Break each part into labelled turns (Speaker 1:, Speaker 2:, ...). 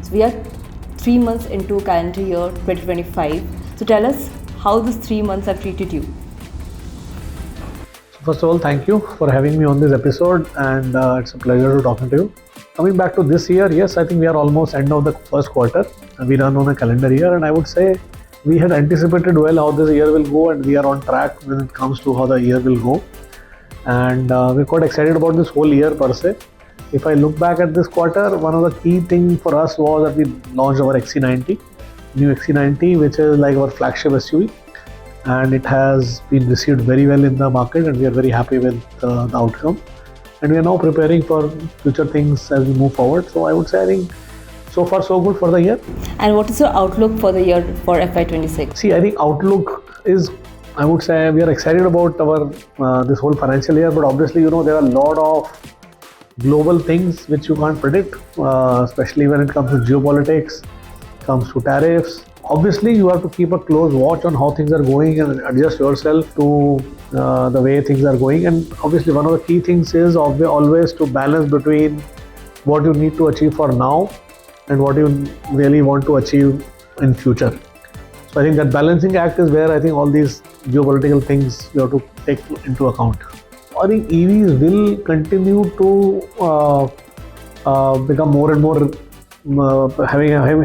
Speaker 1: So we are 3 months into calendar year 2025. So tell us how these 3 months have treated you.
Speaker 2: First of all, thank you for having me on this episode, and it's a pleasure to talking to you. Coming back to this year, yes, I think we are almost end of the first quarter. We run on a calendar year, and I would say we had anticipated well how this year will go, and we are on track when it comes to how the year will go. And we're quite excited about this whole year per se. If I look back at this quarter, one of the key things for us was that we launched our XC90, new XC90, which is like our flagship SUV. And it has been received very well in the market, and we are very happy with the outcome. And we are now preparing for future things as we move forward. So I would say I think so far so good for the year.
Speaker 1: And what is your outlook for the year for FY26?
Speaker 2: See, I think outlook is, I would say we are excited about our this whole financial year, but obviously there are a lot of global things which you can't predict, especially when it comes to geopolitics, comes to tariffs. Obviously, you have to keep a close watch on how things are going and adjust yourself to the way things are going. And obviously, one of the key things is always to balance between what you need to achieve for now and what you really want to achieve in future. So I think that balancing act is where I think all these geopolitical things you have to take into account. I think EVs will continue to become more and more,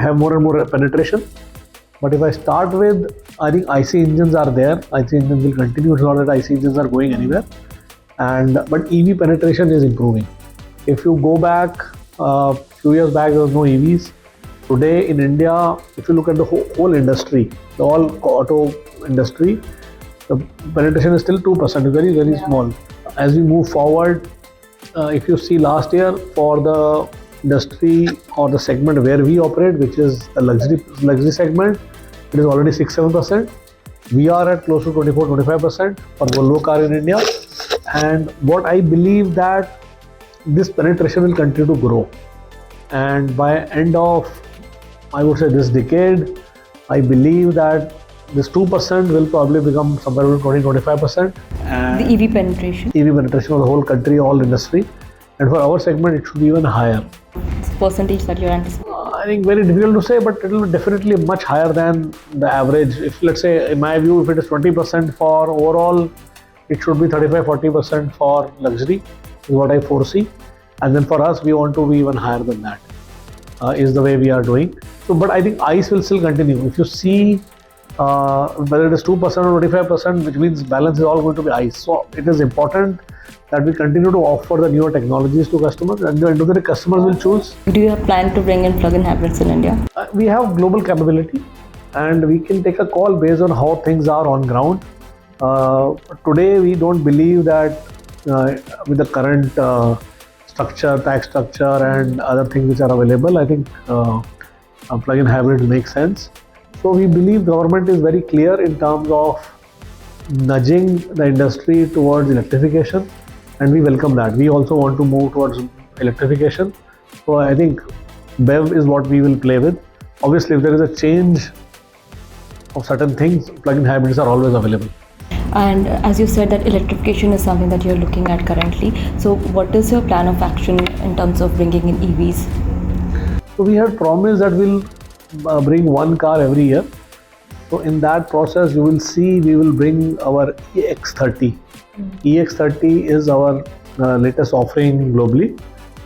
Speaker 2: have more and more penetration. But if I start with, I think IC engines are there. IC engines will continue. It's not that IC engines are going anywhere. But EV penetration is improving. If you go back a few years back, there was no EVs. Today in India, if you look at the whole industry, the whole auto industry, the penetration is still 2%, very, very small. As we move forward, if you see last year for the industry or the segment where we operate, which is the luxury segment, it is already 6-7%. We are at close to 24-25% for Volvo Car in India. And what I believe that this penetration will continue to grow. And by end of, I would say this decade, I believe that this 2% will probably become somewhere between 20-25%.
Speaker 1: The EV penetration?
Speaker 2: EV penetration of the whole country, all industry. And for our segment, it should be even higher.
Speaker 1: Percentage that you're anticipating?
Speaker 2: I think very difficult to say, but it will be definitely much higher than the average. If let's say, in my view, if it is 20% for overall, it should be 35-40% for luxury, is what I foresee. And then for us, we want to be even higher than that, is the way we are doing. So, but I think ICE will still continue. If you see whether it is 2% or 25%, which means balance is all going to be ICE. So it is important that we continue to offer the newer technologies to customers, and the end of the day, customers will choose.
Speaker 1: Do you have plan to bring in plug-in hybrids in India?
Speaker 2: We have global capability, and we can take a call based on how things are on ground. Today, we don't believe that with the current tax structure and other things which are available, I think plug-in hybrids make sense. So we believe government is very clear in terms of nudging the industry towards electrification, and we welcome that. We also want to move towards electrification. So I think BEV is what we will play with. Obviously, if there is a change of certain things, plug-in hybrids are always available.
Speaker 1: And as you said that electrification is something that you're looking at currently. So what is your plan of action in terms of bringing in EVs?
Speaker 2: So we have promised that we'll bring one car every year. So in that process, you will see we will bring our EX30. EX30 is our latest offering globally,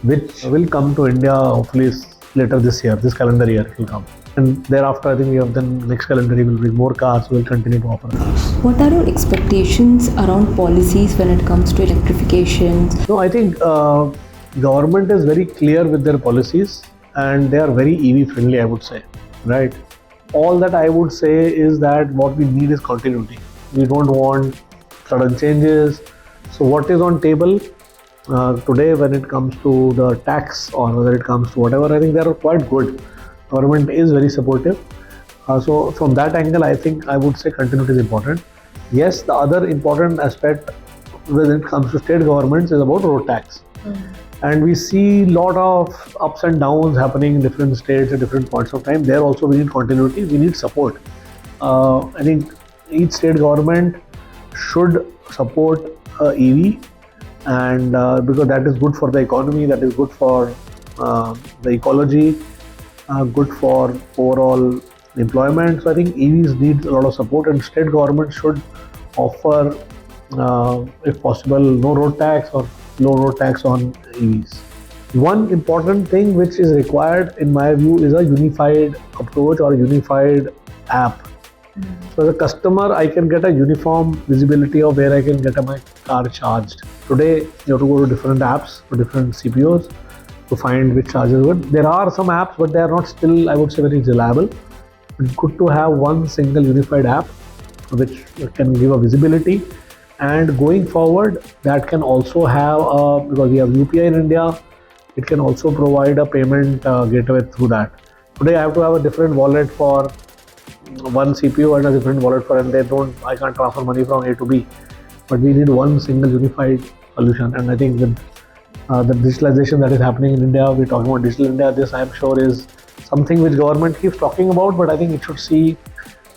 Speaker 2: which will come to India hopefully later this year, this calendar year it will come. And thereafter, I think we have then next calendar year will bring more cars, we will continue to offer cars.
Speaker 1: What are your expectations around policies when it comes to electrification?
Speaker 2: No, I think government is very clear with their policies, and they are very EV friendly, I would say, right? All that I would say is that what we need is continuity. We don't want sudden changes. So what is on table today when it comes to the tax or whether it comes to whatever, I think they are quite good. Government is very supportive. So from that angle, I think I would say continuity is important. Yes, the other important aspect when it comes to state governments is about road tax. And we see a lot of ups and downs happening in different states at different points of time. There also we need continuity, we need support. I think each state government should support EV, and because that is good for the economy, that is good for the ecology, good for overall employment. So I think EVs need a lot of support, and state government should offer, if possible, no road tax or low road tax on EVs. One important thing which is required, in my view, is a unified approach or a unified app. So as a customer, I can get a uniform visibility of where I can get my car charged. Today, you have to go to different apps for different CPOs to find which charger is good. There are some apps, but they are not still, I would say, very reliable. It's good to have one single unified app which can give a visibility. And going forward, that can also have because we have UPI in India, it can also provide a payment gateway through that. Today, I have to have a different wallet for one CPU and a different wallet for, and I can't transfer money from A to B. But we need one single unified solution. And I think with the digitalization that is happening in India, we're talking about digital India. This, I'm sure, is something which government keeps talking about, but I think it should see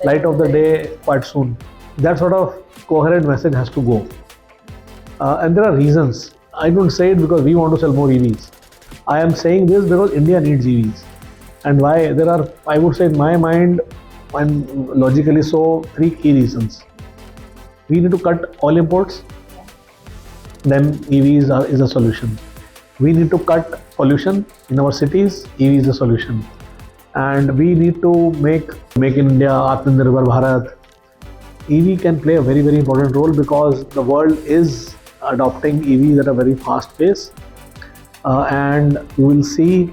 Speaker 2: light of the day quite soon. That sort of coherent message has to go. And there are reasons. I don't say it because we want to sell more EVs. I am saying this because India needs EVs. And why? There are, I would say in my mind, and logically so, three key reasons. We need to cut oil imports, then EVs is a solution. We need to cut pollution in our cities, EV is a solution. And we need to make in India, Atmanirbhar Bharat. EV can play a very, very important role because the world is adopting EVs at a very fast pace. And you will see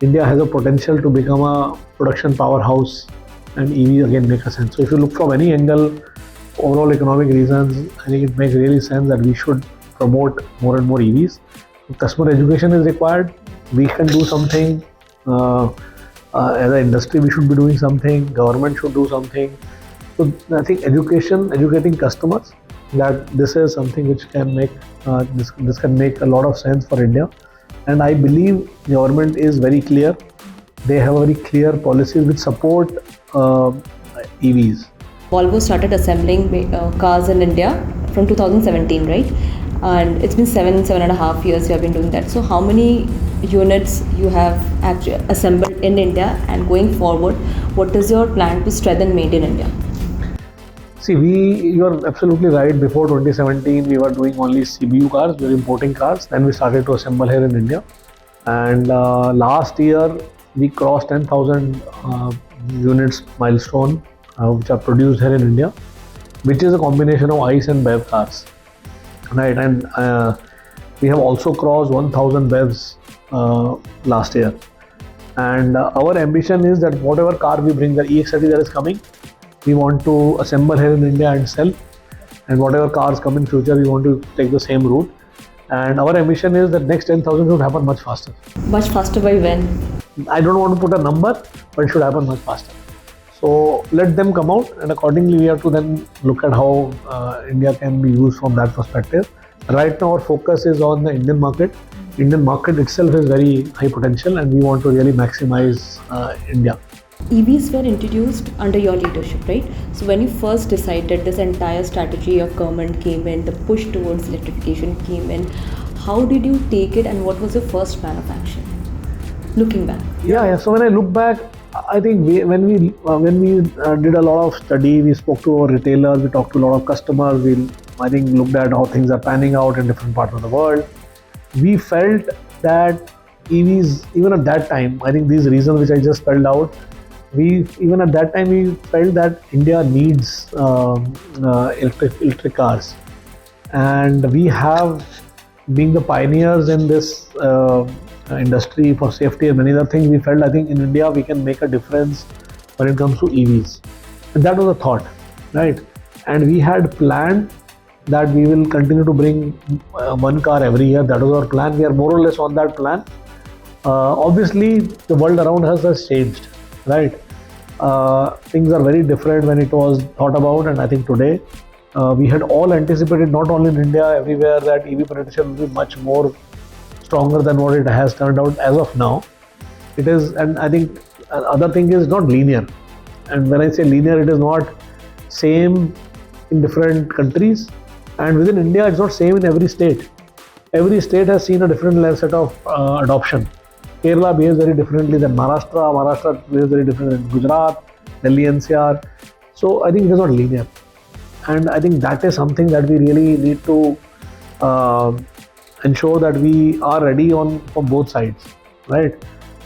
Speaker 2: India has a potential to become a production powerhouse, and EV again make a sense. So if you look from any angle, overall economic reasons, I think it makes really sense that we should promote more and more EVs. Customer education is required. We can do something. As an industry, we should be doing something. Government should do something. So I think educating customers, that this is something which can make this can make a lot of sense for India. And I believe government is very clear. They have a very clear policies which support EVs.
Speaker 1: Volvo started assembling cars in India from 2017, right? And it's been 7.5 years you have been doing that. So how many units you have actually assembled in India, and going forward, what is your plan to strengthen made in India?
Speaker 2: See, you are absolutely right. Before 2017, we were doing only CBU cars, we were importing cars. Then we started to assemble here in India. And last year, we crossed 10,000 units milestone, which are produced here in India, which is a combination of ICE and BEV cars. Right, and we have also crossed 1,000 BEVs last year. And our ambition is that whatever car we bring, the EX30 that is coming, we want to assemble here in India and sell. And whatever cars come in future, we want to take the same route. And our ambition is that next 10,000 should happen much faster.
Speaker 1: Much faster by when?
Speaker 2: I don't want to put a number, but it should happen much faster. So let them come out, and accordingly we have to then look at how India can be used from that perspective. Right now our focus is on the Indian market. Indian market itself is very high potential, and we want to really maximize India.
Speaker 1: EVs were introduced under your leadership, right? So when you first decided, this entire strategy of government came in, the push towards electrification came in. How did you take it, and what was your first plan of action? Looking back.
Speaker 2: Yeah. So when I look back, I think when we did a lot of study, we spoke to our retailers, we talked to a lot of customers, I think looked at how things are panning out in different parts of the world. We felt that EVs, even at that time, I think these reasons which I just spelled out, we felt that India needs electric cars, and we have, being the pioneers in this industry for safety and many other things, we felt, I think in India we can make a difference when it comes to EVs. And that was a thought, right? And we had planned that we will continue to bring one car every year. That was our plan. We are more or less on that plan. Obviously, the world around us has changed, right? Things are very different when it was thought about, and I think today we had all anticipated, not only in India, everywhere, that EV penetration will be much more stronger than what it has turned out as of now. It is, and I think other thing is not linear. And when I say linear, it is not same in different countries, and within India, it's not same in every state. Every state has seen a different set of adoption. Kerala behaves very differently than Maharashtra. Maharashtra behaves very different than Gujarat, Delhi NCR. So I think it is not linear, and I think that is something that we really need to uh, ensure that we are ready on from both sides, right?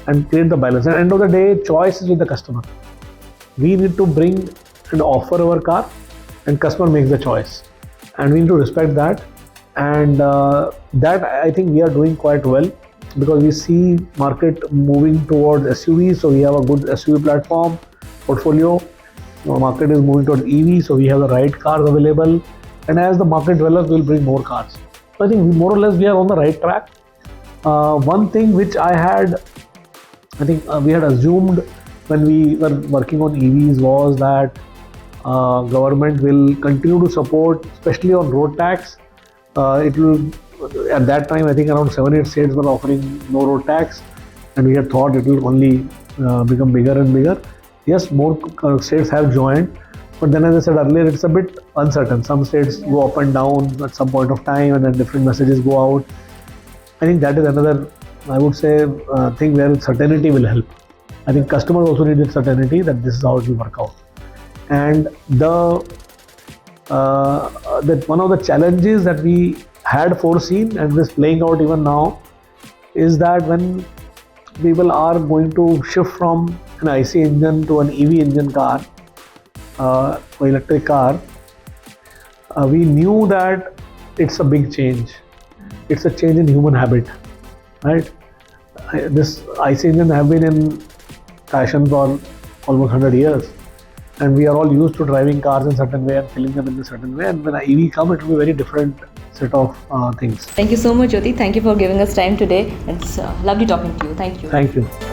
Speaker 2: And create the balance. At the end of the day, choice is with the customer. We need to bring and offer our car, and customer makes the choice, and we need to respect that. And that I think we are doing quite well, because we see market moving towards SUVs, so we have a good SUV platform portfolio. Market is moving towards EV, so we have the right cars available, and as the market develops, we'll bring more cars. So I think more or less we are on the right track. One thing which I think we had assumed when we were working on EVs was that government will continue to support, especially on road tax. It will, at that time, I think around 7-8 states were offering no road tax, and we had thought it will only become bigger and bigger. Yes, more states have joined, but then, as I said earlier, it's a bit uncertain. Some states go up and down at some point of time, and then different messages go out. I think that is another, I would say, thing where certainty will help. I think customers also need certainty that this is how it will work out. And that one of the challenges that we had foreseen, and this playing out even now, is that when people are going to shift from an IC engine to an EV engine car, or electric car, we knew that it's a big change. It's a change in human habit, right? This IC engine have been in fashion for almost 100 years, and we are all used to driving cars in a certain way and filling them in a certain way. And when an EV comes, it will be a very different set of things.
Speaker 1: Thank you so much, Jyoti. Thank you for giving us time today. It's lovely talking to you. Thank you.
Speaker 2: Thank you.